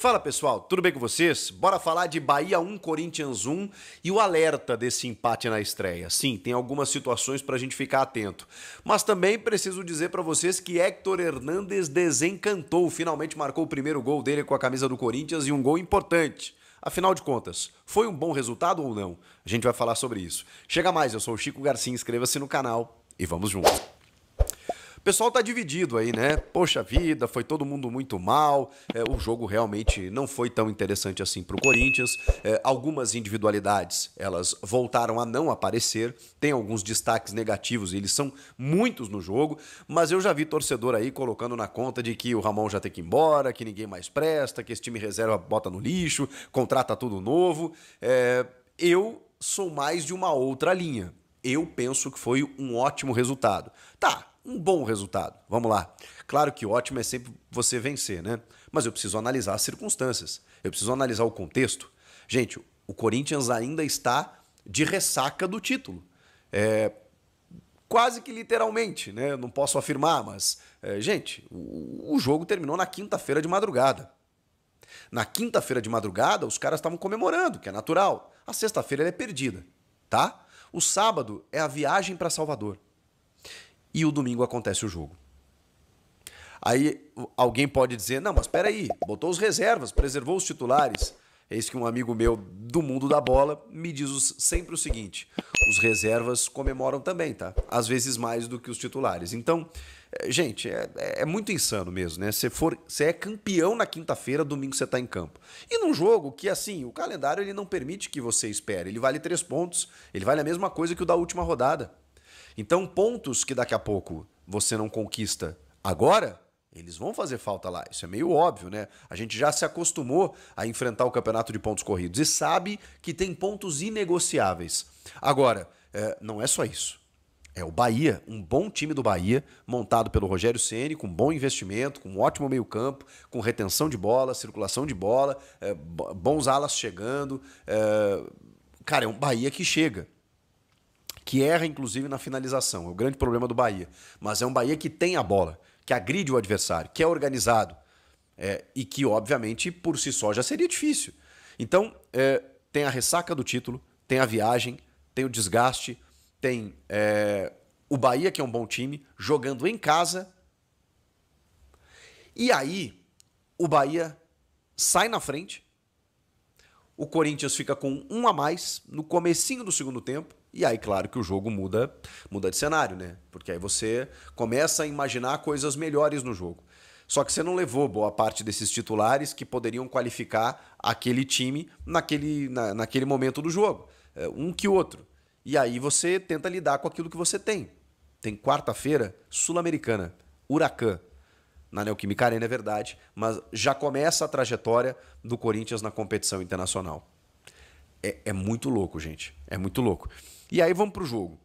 Fala pessoal, tudo bem com vocês? Bora falar de Bahia 1, Corinthians 1 e o alerta desse empate na estreia. Sim, tem algumas situações pra gente ficar atento. Mas também preciso dizer pra vocês que Héctor Hernández desencantou, finalmente marcou o primeiro gol dele com a camisa do Corinthians e um gol importante. Afinal de contas, foi um bom resultado ou não? A gente vai falar sobre isso. Chega mais, eu sou o Chico Garcia, inscreva-se no canal e vamos juntos. O pessoal tá dividido aí, né? Poxa vida, foi todo mundo muito mal. O jogo realmente não foi tão interessante assim pro Corinthians. Algumas individualidades, elas voltaram a não aparecer. Tem alguns destaques negativos, e eles são muitos no jogo. Mas eu já vi torcedor aí colocando na conta de que o Ramon já tem que ir embora, que ninguém mais presta, que esse time reserva bota no lixo, contrata tudo novo. Eu sou mais de uma outra linha. Eu penso que foi um ótimo resultado. Tá, um bom resultado. Vamos lá. Claro que ótimo é sempre você vencer, né? Mas eu preciso analisar as circunstâncias. Eu preciso analisar o contexto. Gente, o Corinthians ainda está de ressaca do título. Quase que literalmente, né? Não posso afirmar, mas, gente, o jogo terminou na quinta-feira de madrugada. Na quinta-feira de madrugada, os caras estavam comemorando, que é natural. A sexta-feira ela é perdida, tá? O sábado é a viagem para Salvador. E o domingo acontece o jogo. Aí alguém pode dizer, não, mas espera aí, botou os reservas, preservou os titulares. Eis que um amigo meu do mundo da bola me diz sempre o seguinte, os reservas comemoram também, tá? Às vezes mais do que os titulares. Então, gente, é muito insano mesmo, né? Você é campeão na quinta-feira, domingo você tá em campo. E num jogo que, assim, o calendário ele não permite que você espere. Ele vale 3 pontos, ele vale a mesma coisa que o da última rodada. Então, pontos que daqui a pouco você não conquista agora, eles vão fazer falta lá. Isso é meio óbvio, né? A gente já se acostumou a enfrentar o campeonato de pontos corridos e sabe que tem pontos inegociáveis. Agora, não é só isso. É o Bahia, um bom time do Bahia, montado pelo Rogério Ceni, com bom investimento, com um ótimo meio-campo, com retenção de bola, circulação de bola, bons alas chegando. Cara, é um Bahia que chega. Que erra, inclusive, na finalização. É o grande problema do Bahia. Mas é um Bahia que tem a bola, que agride o adversário, que é organizado. E que, obviamente, por si só já seria difícil. Então, tem a ressaca do título, tem a viagem, tem o desgaste, tem o Bahia, que é um bom time, jogando em casa. E aí, o Bahia sai na frente, o Corinthians fica com um a mais no comecinho do segundo tempo, e aí, claro que o jogo muda de cenário, né? Porque aí você começa a imaginar coisas melhores no jogo. Só que você não levou boa parte desses titulares que poderiam qualificar aquele time naquele momento do jogo. Um que outro. E aí você tenta lidar com aquilo que você tem. Tem quarta-feira, Sul-Americana, Huracan. Na Neoquímica Arena, é verdade, mas já começa a trajetória do Corinthians na competição internacional. É muito louco, gente. É muito louco. E aí vamos pro jogo.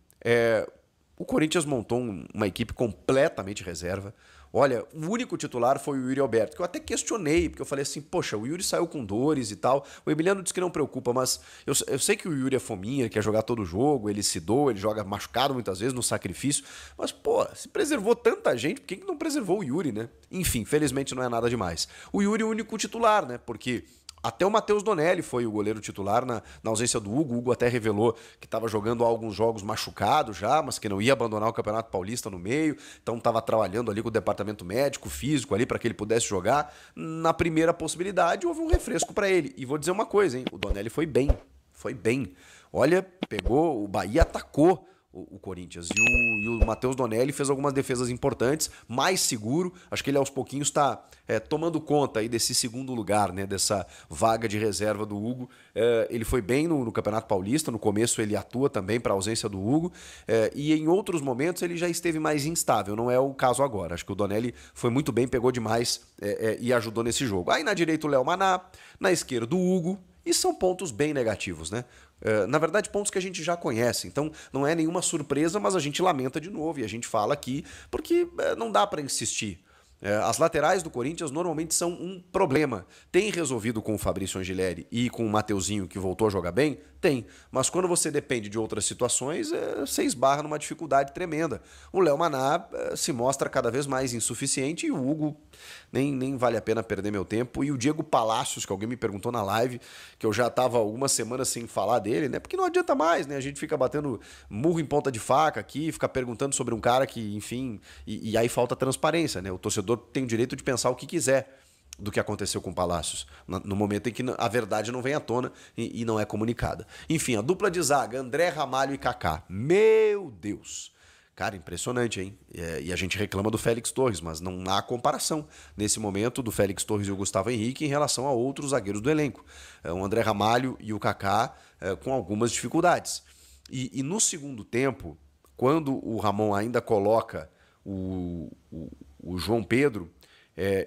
O Corinthians montou uma equipe completamente reserva. Olha, o único titular foi o Yuri Alberto, que eu até questionei, porque eu falei assim, poxa, o Yuri saiu com dores e tal. O Emiliano disse que não preocupa, mas eu sei que o Yuri é fominha, quer jogar todo o jogo, ele se doa, ele joga machucado muitas vezes no sacrifício. Mas, pô, se preservou tanta gente, por que não preservou o Yuri, né? Enfim, felizmente não é nada demais. O Yuri é o único titular, né? Porque até o Matheus Donelli foi o goleiro titular na ausência do Hugo. O Hugo até revelou que estava jogando alguns jogos machucado já, mas que não ia abandonar o Campeonato Paulista no meio. Então estava trabalhando ali com o departamento médico, físico ali para que ele pudesse jogar. Na primeira possibilidade houve um refresco para ele. E vou dizer uma coisa, hein? O Donelli foi bem. Foi bem. Olha, pegou, o Bahia atacou o Corinthians. E o Matheus Donelli fez algumas defesas importantes, mais seguro. Acho que ele aos pouquinhos está tomando conta aí desse segundo lugar, né, dessa vaga de reserva do Hugo. Ele foi bem no Campeonato Paulista, no começo ele atua também para a ausência do Hugo, e em outros momentos ele já esteve mais instável, não é o caso agora. Acho que o Donelli foi muito bem, pegou demais e ajudou nesse jogo. Aí na direita o Léo Maná, na esquerda o Hugo, e são pontos bem negativos, né? Na verdade, pontos que a gente já conhece. Então, não é nenhuma surpresa, mas a gente lamenta de novo e a gente fala aqui porque não dá para insistir. As laterais do Corinthians normalmente são um problema. Tem resolvido com o Fabrício Angileri e com o Mateuzinho, que voltou a jogar bem? Tem. Mas quando você depende de outras situações, você esbarra numa dificuldade tremenda. O Léo Maná se mostra cada vez mais insuficiente e o Hugo nem vale a pena perder meu tempo. E o Diego Palacios, que alguém me perguntou na live, que eu já estava algumas semanas sem falar dele, né? Porque não adianta mais, né? A gente fica batendo murro em ponta de faca aqui, fica perguntando sobre um cara que, enfim, e aí falta transparência, né? O torcedor tem o direito de pensar o que quiser do que aconteceu com o Palacios, no momento em que a verdade não vem à tona e não é comunicada. Enfim, a dupla de zaga, André Ramalho e Kaká. Meu Deus! Cara, impressionante, hein? E a gente reclama do Félix Torres, mas não há comparação nesse momento do Félix Torres e o Gustavo Henrique em relação a outros zagueiros do elenco. O André Ramalho e o Kaká com algumas dificuldades. E no segundo tempo, quando o Ramon ainda coloca o João Pedro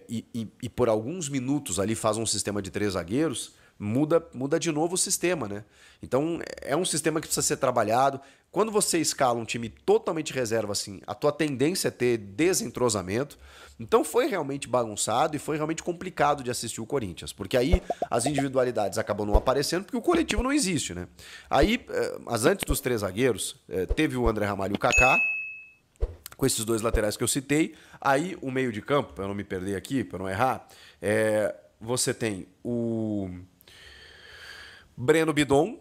e por alguns minutos ali faz um sistema de 3 zagueiros, muda de novo o sistema, né? Então é um sistema que precisa ser trabalhado. Quando você escala um time totalmente reserva assim, a tua tendência é ter desentrosamento. Então foi realmente bagunçado e foi realmente complicado de assistir o Corinthians, porque aí as individualidades acabam não aparecendo porque o coletivo não existe, né? Aí, mas antes dos 3 zagueiros, teve o André Ramalho e o Kaká, com esses 2 laterais que eu citei. Aí o meio de campo, para eu não me perder aqui, para não errar, você tem o Breno Bidon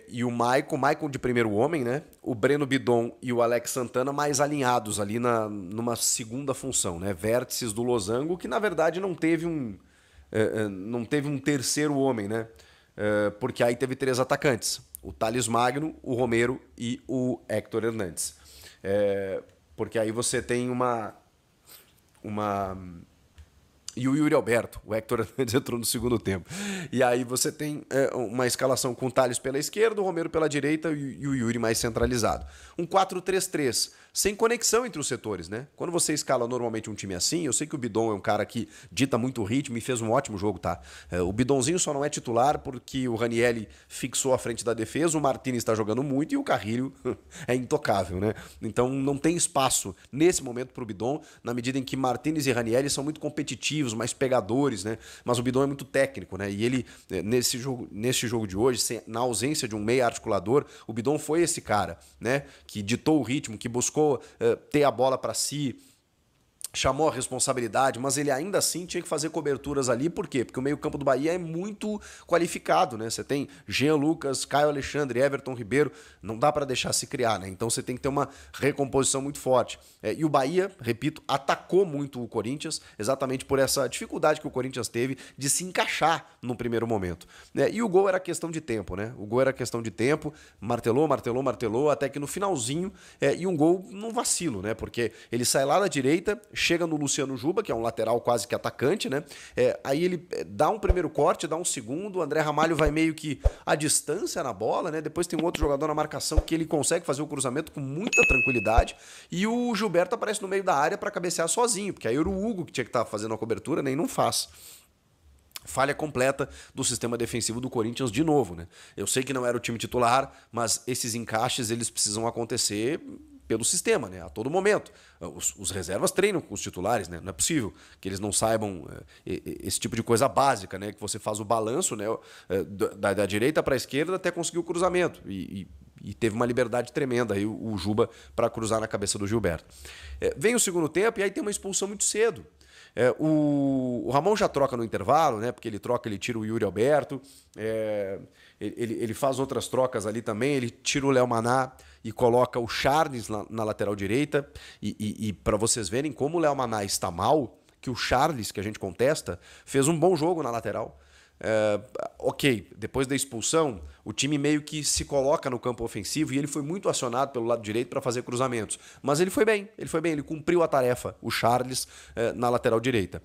e o Maicon de primeiro homem, né? O Breno Bidon e o Alex Santana mais alinhados ali numa segunda função, né? Vértices do losango, que na verdade não teve um terceiro homem, né? Porque aí teve 3 atacantes: o Thales Magno, o Romero e o Héctor Hernandes. Porque aí você tem e o Yuri Alberto, o Héctor Hernandes entrou no segundo tempo. E aí você tem uma escalação com o Thales pela esquerda, o Romero pela direita e o Yuri mais centralizado. Um 4-3-3, sem conexão entre os setores, né? Quando você escala normalmente um time assim, eu sei que o Bidon é um cara que dita muito o ritmo e fez um ótimo jogo, tá? O Bidonzinho só não é titular porque o Ranieri fixou a frente da defesa, o Martínez está jogando muito e o Carrilho é intocável, né? Então não tem espaço nesse momento para o Bidon, na medida em que Martínez e Ranieri são muito competitivos, mais pegadores, né? Mas o Bidon é muito técnico, né? E ele, nesse jogo de hoje, na ausência de um meia articulador, o Bidon foi esse cara, né? Que ditou o ritmo, que buscou ter a bola para si, chamou a responsabilidade, mas ele ainda assim tinha que fazer coberturas ali. Por quê? Porque o meio-campo do Bahia é muito qualificado, né? Você tem Jean Lucas, Caio Alexandre, Everton Ribeiro, não dá para deixar se criar, né? Então você tem que ter uma recomposição muito forte. E o Bahia, repito, atacou muito o Corinthians, exatamente por essa dificuldade que o Corinthians teve de se encaixar no primeiro momento. E o gol era questão de tempo, né? O gol era questão de tempo, martelou, até que no finalzinho, e um gol num vacilo, né? Porque ele sai lá da direita, chega no Luciano Juba, que é um lateral quase que atacante, né? Aí ele dá um primeiro corte, dá um segundo, o André Ramalho vai meio que à distância na bola, né? Depois tem um outro jogador na marcação que ele consegue fazer o cruzamento com muita tranquilidade e o Gilberto aparece no meio da área para cabecear sozinho, porque aí era o Hugo que tinha que estar fazendo a cobertura, né? E não faz. Falha completa do sistema defensivo do Corinthians de novo, né? Eu sei que não era o time titular, mas esses encaixes eles precisam acontecer pelo sistema, né? A todo momento. Os reservas treinam com os titulares, né? Não é possível que eles não saibam esse tipo de coisa básica, né? Que você faz o balanço, né? Da direita para a esquerda até conseguir o cruzamento. E teve uma liberdade tremenda aí o Juba para cruzar na cabeça do Gilberto. Vem o segundo tempo e aí tem uma expulsão muito cedo. O Ramon já troca no intervalo, né? Porque ele tira o Yuri Alberto, ele faz outras trocas ali também, ele tira o Léo Maná e coloca o Charles na lateral direita. E para vocês verem como o Léo Maná está mal, que o Charles, que a gente contesta, fez um bom jogo na lateral. Ok, depois da expulsão, o time meio que se coloca no campo ofensivo e ele foi muito acionado pelo lado direito para fazer cruzamentos. Mas ele foi bem, ele cumpriu a tarefa, o Charles, na lateral direita.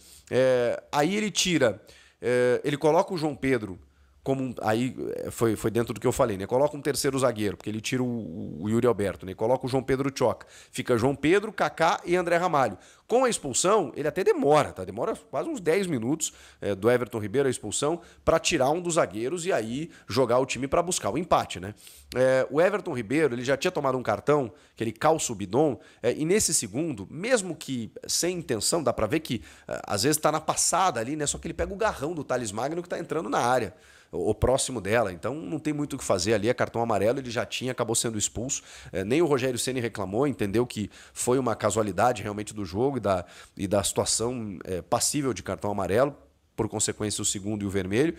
Aí ele tira, ele coloca o João Pedro Aí foi dentro do que eu falei, né? Coloca um terceiro zagueiro, porque ele tira o Yuri Alberto, né? Coloca o João Pedro Tchoca. Fica João Pedro, Kaká e André Ramalho. Com a expulsão, ele até demora, tá? Demora quase uns 10 minutos do Everton Ribeiro a expulsão para tirar um dos zagueiros e aí jogar o time para buscar o empate, né? O Everton Ribeiro, ele já tinha tomado um cartão, que ele calça o bidon, e nesse segundo, mesmo que sem intenção, dá para ver que às vezes tá na passada ali, né? Só que ele pega o garrão do Thales Magno que tá entrando na área, ou próximo dela, então não tem muito o que fazer ali, é cartão amarelo, ele já tinha, acabou sendo expulso, nem o Rogério Ceni reclamou, entendeu que foi uma casualidade realmente do jogo e da situação passível de cartão amarelo, por consequência o segundo e o vermelho,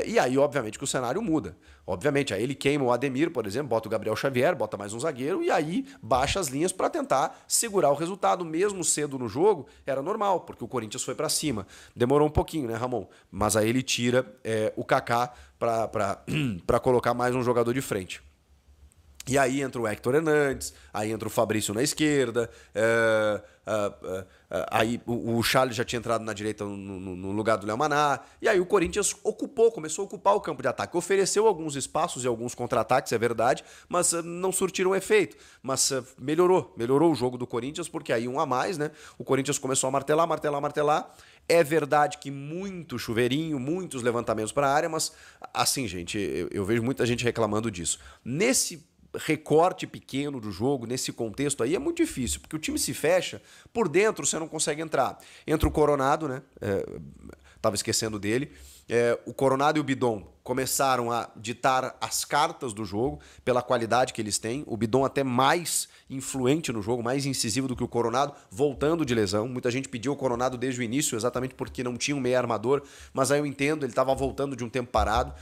e aí obviamente que o cenário muda, obviamente, aí ele queima o Ademir, por exemplo, bota o Gabriel Xavier, bota mais um zagueiro e aí baixa as linhas para tentar segurar o resultado, mesmo cedo no jogo, era normal, porque o Corinthians foi para cima, demorou um pouquinho, né, Ramon? Mas aí ele tira o Kaká para colocar mais um jogador de frente. E aí entra o Héctor Hernandes, aí entra o Fabrício na esquerda, aí o Charles já tinha entrado na direita no lugar do Léo Maná, e aí o Corinthians começou a ocupar o campo de ataque, ofereceu alguns espaços e alguns contra-ataques, é verdade, mas não surtiram efeito, mas melhorou o jogo do Corinthians, porque aí um a mais, né, o Corinthians começou a martelar, é verdade que muito chuveirinho, muitos levantamentos para a área, mas assim, gente, eu vejo muita gente reclamando disso. Nesse recorte pequeno do jogo, nesse contexto aí, é muito difícil, porque o time se fecha, por dentro você não consegue entrar. Entra o Coronado, né? Tava esquecendo dele. O Coronado e o Bidon começaram a ditar as cartas do jogo pela qualidade que eles têm. O Bidon até mais influente no jogo, mais incisivo do que o Coronado, voltando de lesão. Muita gente pediu o Coronado desde o início, exatamente porque não tinha um meio armador, mas aí eu entendo, ele estava voltando de um tempo parado,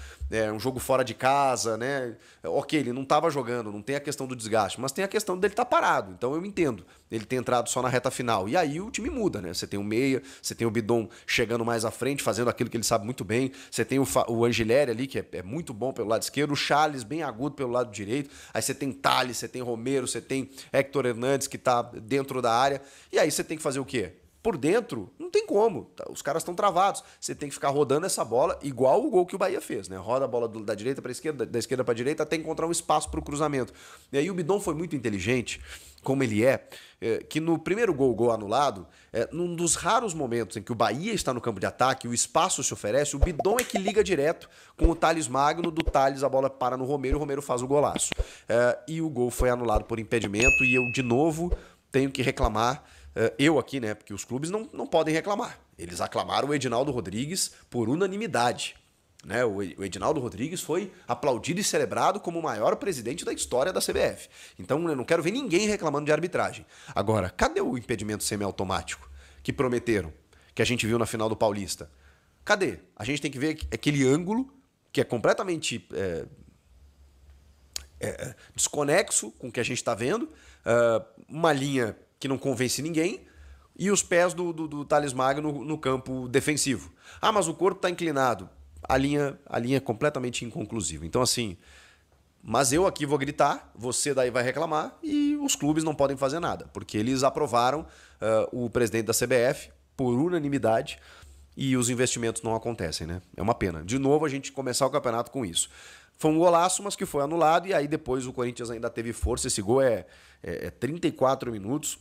um jogo fora de casa, né? Ok, ele não estava jogando, não tem a questão do desgaste, mas tem a questão dele estar parado, então eu entendo ele ter entrado só na reta final. E aí o time muda, né? Você tem o meia, você tem o Bidon chegando mais à frente, fazendo aquilo que ele sabe muito bem, você tem o Angileri ali, que é muito bom pelo lado esquerdo, o Charles bem agudo pelo lado direito, aí você tem Thales, você tem Romero, você tem Héctor Hernandes que tá dentro da área, e aí você tem que fazer o quê? Por dentro, não tem como, os caras estão travados, você tem que ficar rodando essa bola, igual o gol que o Bahia fez, né? Roda a bola da direita para a esquerda, da esquerda para a direita, até encontrar um espaço para o cruzamento. E aí o Bidon foi muito inteligente, como ele que no primeiro gol anulado, num dos raros momentos em que o Bahia está no campo de ataque, o espaço se oferece, o Bidon é que liga direto com o Thales Magno, do Thales a bola para no Romero, o Romero faz o golaço. E o gol foi anulado por impedimento, e eu de novo tenho que reclamar, eu aqui, né, porque os clubes não podem reclamar. Eles aclamaram o Edinaldo Rodrigues por unanimidade. Né? O Edinaldo Rodrigues foi aplaudido e celebrado como o maior presidente da história da CBF. Então eu não quero ver ninguém reclamando de arbitragem. Agora, cadê o impedimento semiautomático que prometeram, que a gente viu na final do Paulista? Cadê? A gente tem que ver aquele ângulo que é completamente desconexo com o que a gente está vendo, uma linha que não convence ninguém, e os pés do Thales Magno no campo defensivo. Ah, mas o corpo está inclinado. A linha é completamente inconclusiva. Então, assim, mas eu aqui vou gritar, você daí vai reclamar, e os clubes não podem fazer nada, porque eles aprovaram o presidente da CBF por unanimidade, e os investimentos não acontecem, né? É uma pena. De novo, a gente começar o campeonato com isso. Foi um golaço, mas que foi anulado, e aí depois o Corinthians ainda teve força. Esse gol é 34 minutos.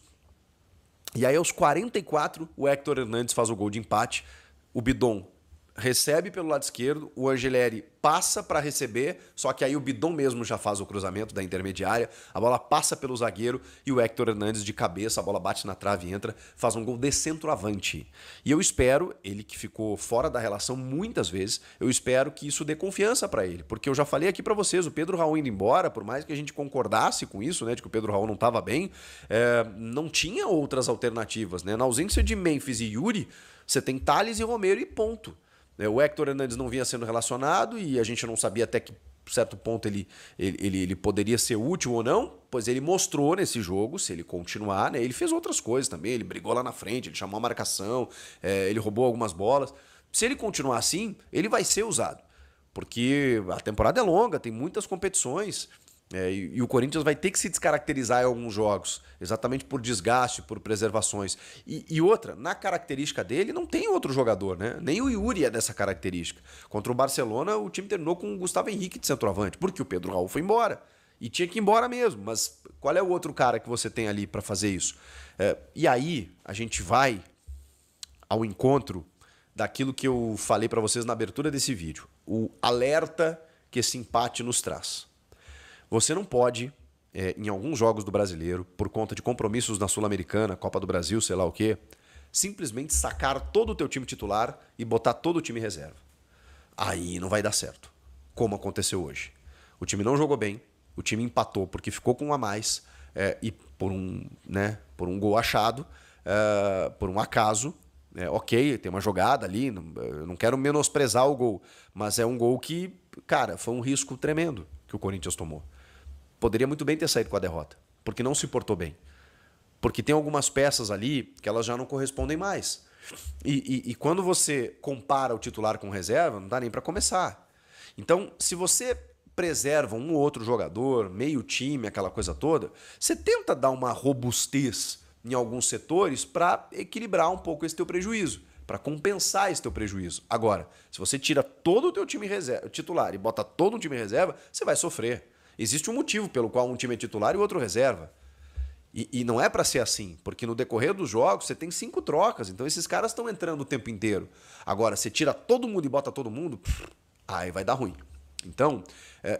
E aí aos 44, o Héctor Hernandes faz o gol de empate. O Bidon recebe pelo lado esquerdo, o Angileri passa para receber, só que aí o Bidon mesmo já faz o cruzamento da intermediária, a bola passa pelo zagueiro e o Héctor Hernandes de cabeça, a bola bate na trave e entra, faz um gol de centroavante. E eu espero, ele que ficou fora da relação muitas vezes, eu espero que isso dê confiança para ele, porque eu já falei aqui para vocês, o Pedro Raul indo embora, por mais que a gente concordasse com isso, né, de que o Pedro Raul não estava bem, não tinha outras alternativas, né? Na ausência de Memphis e Yuri, você tem Thales e Romero e ponto. O Héctor Hernandes não vinha sendo relacionado e a gente não sabia até que certo ponto ele poderia ser útil ou não, pois ele mostrou nesse jogo, se ele continuar, né, ele fez outras coisas também, ele brigou lá na frente, ele chamou a marcação, ele roubou algumas bolas. Se ele continuar assim, ele vai ser usado, porque a temporada é longa, tem muitas competições E o Corinthians vai ter que se descaracterizar em alguns jogos, exatamente por desgaste, por preservações. E outra, na característica dele, não tem outro jogador, né? Nem o Yuri é dessa característica. Contra o Barcelona, o time terminou com o Gustavo Henrique de centroavante, porque o Pedro Raul foi embora. E tinha que ir embora mesmo, mas qual é o outro cara que você tem ali para fazer isso? E aí, a gente vai ao encontro daquilo que eu falei para vocês na abertura desse vídeo. O alerta que esse empate nos traz. Você não pode, em alguns jogos do Brasileiro, por conta de compromissos na Sul-Americana, Copa do Brasil, sei lá o quê, simplesmente sacar todo o teu time titular e botar todo o time reserva. Aí não vai dar certo, como aconteceu hoje. O time não jogou bem, o time empatou porque ficou com um a mais e por um gol achado, por um acaso. Ok, tem uma jogada ali, eu não quero menosprezar o gol, mas é um gol que, cara, foi um risco tremendo que o Corinthians tomou. Poderia muito bem ter saído com a derrota, porque não se portou bem. Porque tem algumas peças ali que elas já não correspondem mais. E quando você compara o titular com o reserva, não dá nem para começar. Então, se você preserva um ou outro jogador, meio time, aquela coisa toda, você tenta dar uma robustez em alguns setores para equilibrar um pouco esse teu prejuízo, para compensar esse teu prejuízo. Agora, se você tira todo o teu time titular e bota todo um time reserva, você vai sofrer. Existe um motivo pelo qual um time é titular e o outro reserva. E não é para ser assim, porque no decorrer dos jogos você tem 5 trocas, então esses caras estão entrando o tempo inteiro. Agora, você tira todo mundo e bota todo mundo, aí vai dar ruim. Então,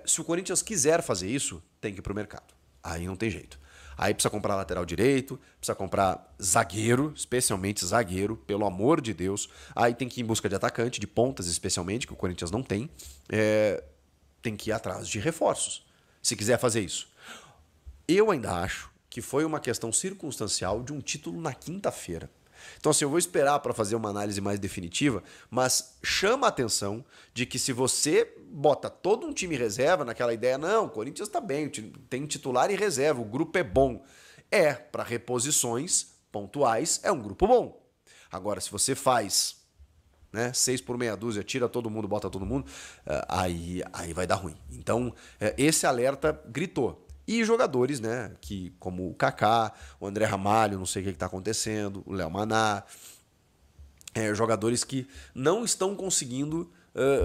se o Corinthians quiser fazer isso, tem que ir pro mercado. Aí não tem jeito. Aí precisa comprar lateral direito, precisa comprar zagueiro, especialmente zagueiro, pelo amor de Deus. Aí tem que ir em busca de atacante, de pontas especialmente, que o Corinthians não tem. Tem que ir atrás de reforços, se quiser fazer isso. Eu ainda acho que foi uma questão circunstancial de um título na quinta-feira. Então, assim, eu vou esperar para fazer uma análise mais definitiva, mas chama a atenção de que se você bota todo um time reserva naquela ideia, não, o Corinthians está bem, tem titular e reserva, o grupo é bom. Para reposições pontuais, é um grupo bom. Agora, se você faz 6 por meia dúzia, tira todo mundo, bota todo mundo, aí vai dar ruim. Então, esse alerta gritou. E jogadores, que, como o Kaká, o André Ramalho, não sei o que está acontecendo, o Léo Maná, jogadores que não estão conseguindo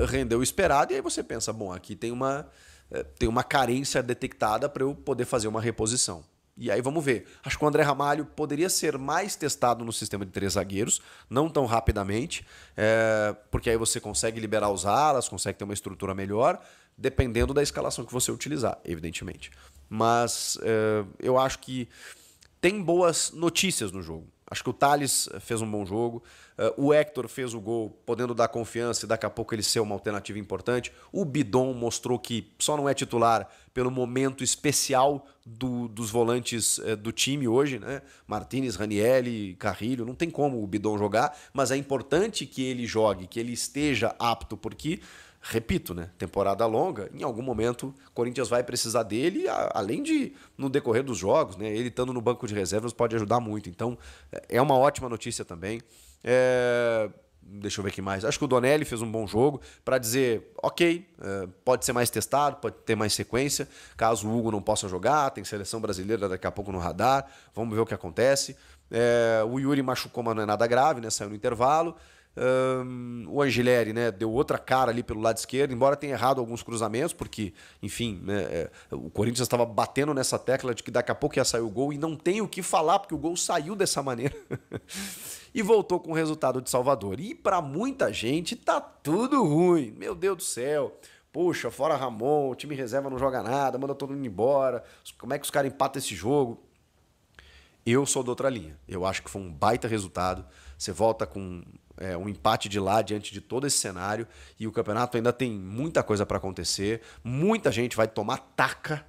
render o esperado, e aí você pensa, bom, aqui tem uma carência detectada para eu poder fazer uma reposição. E aí vamos ver. Acho que o André Ramalho poderia ser mais testado no sistema de 3 zagueiros, não tão rapidamente, porque aí você consegue liberar os alas, consegue ter uma estrutura melhor, dependendo da escalação que você utilizar, evidentemente. Mas eu acho que tem boas notícias no jogo. Acho que o Thales fez um bom jogo, o Hector fez o gol, podendo dar confiança e daqui a pouco ele ser uma alternativa importante. O Bidon mostrou que só não é titular pelo momento especial dos volantes do time hoje, Martínez, Ranieri, Carrilho, não tem como o Bidon jogar, mas é importante que ele jogue, que ele esteja apto, porque... Repito, temporada longa, em algum momento o Corinthians vai precisar dele, além de, no decorrer dos jogos, ele estando no banco de reservas pode ajudar muito. Então, é uma ótima notícia também. Deixa eu ver aqui mais. Acho que o Donelli fez um bom jogo para dizer, ok, pode ser mais testado, pode ter mais sequência, caso o Hugo não possa jogar, tem seleção brasileira daqui a pouco no radar, vamos ver o que acontece. O Yuri machucou, mas não é nada grave, saiu no intervalo. O Angileri deu outra cara ali pelo lado esquerdo, embora tenha errado alguns cruzamentos, porque, enfim, o Corinthians estava batendo nessa tecla de que daqui a pouco ia sair o gol, e não tem o que falar, porque o gol saiu dessa maneira. E voltou com o resultado de Salvador. E para muita gente tá tudo ruim. Meu Deus do céu. Poxa, fora Ramon, o time reserva não joga nada, manda todo mundo embora. Como é que os caras empatam esse jogo? Eu sou da outra linha. Eu acho que foi um baita resultado. Você volta com um empate de lá diante de todo esse cenário e o campeonato ainda tem muita coisa para acontecer. Muita gente vai tomar taca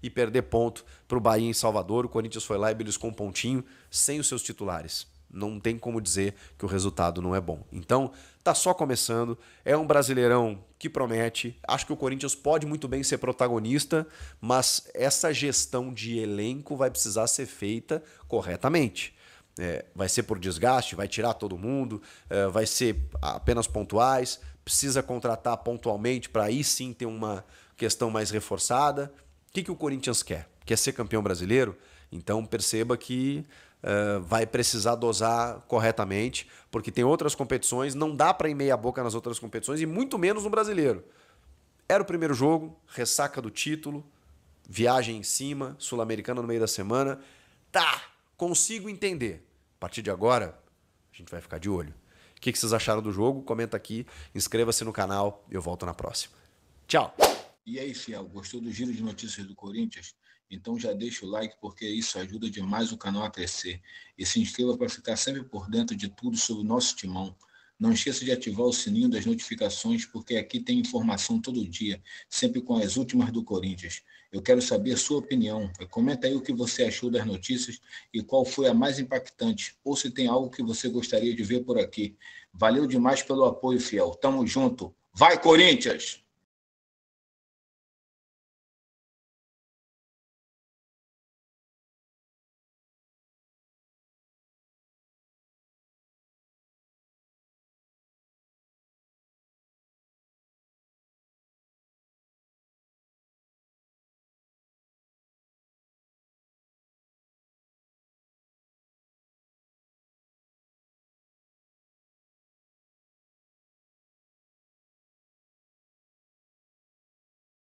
e perder ponto para o Bahia em Salvador. O Corinthians foi lá e beliscou um pontinho sem os seus titulares. Não tem como dizer que o resultado não é bom. Então, tá só começando. É um Brasileirão que promete. Acho que o Corinthians pode muito bem ser protagonista, mas essa gestão de elenco vai precisar ser feita corretamente. Vai ser por desgaste, vai tirar todo mundo, vai ser apenas pontuais. precisa contratar pontualmente para aí sim ter uma questão mais reforçada? O que o Corinthians quer? Quer ser campeão brasileiro? Então perceba que vai precisar dosar corretamente, porque tem outras competições, não dá para ir meia boca nas outras competições e muito menos no brasileiro. Era o primeiro jogo, ressaca do título, viagem em cima, Sul-Americana no meio da semana. Tá, consigo entender. A partir de agora, a gente vai ficar de olho. O que vocês acharam do jogo? Comenta aqui, inscreva-se no canal e eu volto na próxima. Tchau! E aí, fiel, gostou do giro de notícias do Corinthians? Então já deixa o like, porque isso ajuda demais o canal a crescer. E se inscreva para ficar sempre por dentro de tudo sobre o nosso timão. Não esqueça de ativar o sininho das notificações, porque aqui tem informação todo dia, sempre com as últimas do Corinthians. Eu quero saber a sua opinião. Comenta aí o que você achou das notícias e qual foi a mais impactante, ou se tem algo que você gostaria de ver por aqui. Valeu demais pelo apoio, fiel. Tamo junto. Vai, Corinthians!